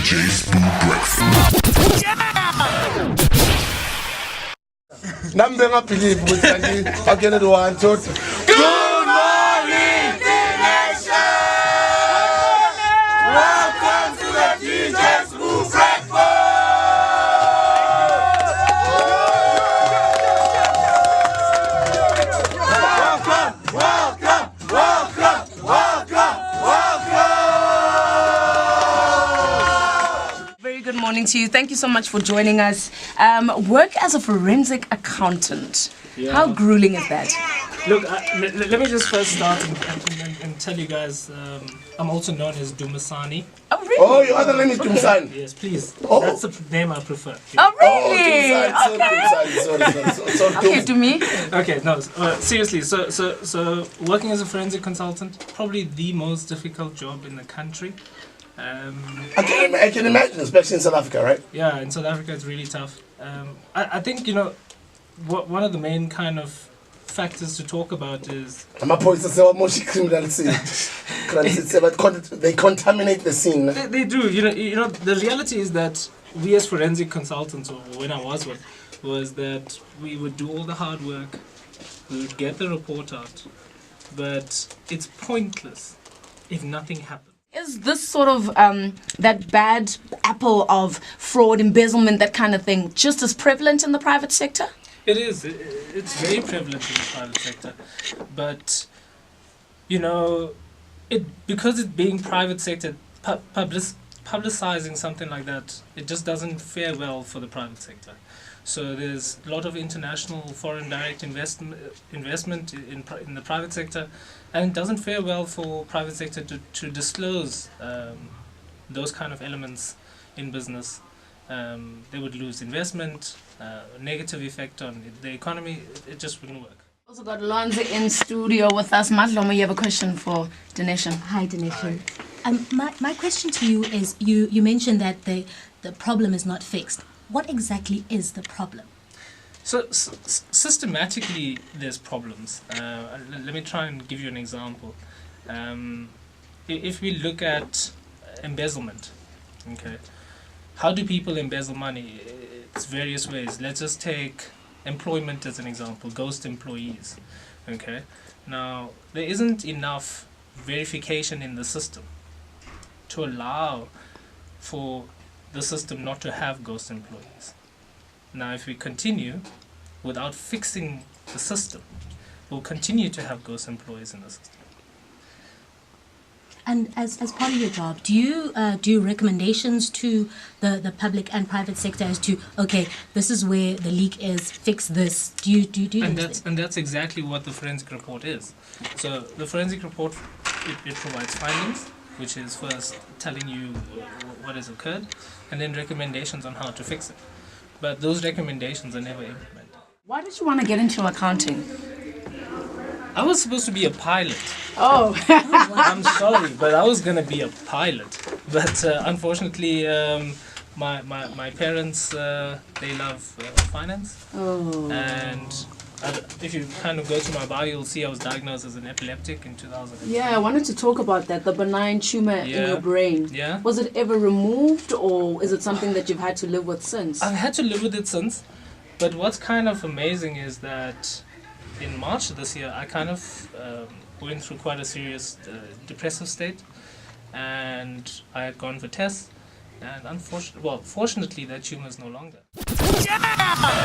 DJ Sbu Breakfast. Number I believe with I get it one two. Good morning, Dineshan! Welcome to the DJ Sbu Breakfast! Good morning to you. Thank you so much for joining us. Work as a forensic accountant. Yeah. How grueling is that? Look, let me just first start and tell you guys, I'm also known as Dumasani. Oh, really? Oh, your other name is Dumsan. Yes, please. Oh. That's the name I prefer. Oh, really? Sorry. Okay, to me. Okay, no, seriously. So working as a forensic consultant, probably the most difficult job in the country. I can imagine, especially in South Africa, right? Yeah, in South Africa it's really tough. I think, one of the main kind of factors to talk about is... They contaminate the scene. They do. The reality is that we as forensic consultants, or when I was one, was that we would do all the hard work, we would get the report out, but it's pointless if nothing happens. Is this sort of that bad apple of fraud, embezzlement, that kind of thing, just as prevalent in the private sector? It is. It's very prevalent in the private sector. But, because it's being private sector, publicizing something like that, it just doesn't fare well for the private sector. So there's a lot of international foreign direct investment in the private sector, and it doesn't fare well for private sector to disclose those kind of elements in business. They would lose investment, negative effect on the economy. It just wouldn't work. Also got Lonza in studio with us. Madloma, you have a question for Dineshan. Hi, Dineshan. My question to you is, you mentioned that the problem is not fixed. What exactly is the problem? So systematically, there's problems. Let me try and give you an example. If we look at embezzlement, okay, how do people embezzle money? It's various ways. Let's just take employment as an example. Ghost employees. Okay. Now there isn't enough verification in the system to allow for the system not to have ghost employees. Now, if we continue without fixing the system, we'll continue to have ghost employees in the system. And as part of your job, do you do recommendations to the public and private sector as to, okay, this is where the leak is, fix this? Do you do that? And that's exactly what the forensic report is. So the forensic report, it provides findings, which is first telling you what has occurred, and then recommendations on how to fix it. But those recommendations are never implemented. Why did you want to get into accounting? I was supposed to be a pilot. Oh. I'm sorry, but I was going to be a pilot. But unfortunately, my parents, they love finance. Oh. And if you kind of go to my bio, you'll see I was diagnosed as an epileptic in 2000. Yeah, I wanted to talk about that, the benign tumor in your brain. Yeah. Was it ever removed, or is it something that you've had to live with since? I've had to live with it since. But what's kind of amazing is that in March this year, I kind of went through quite a serious depressive state, and I had gone for tests, and fortunately that tumor is no longer. Yeah!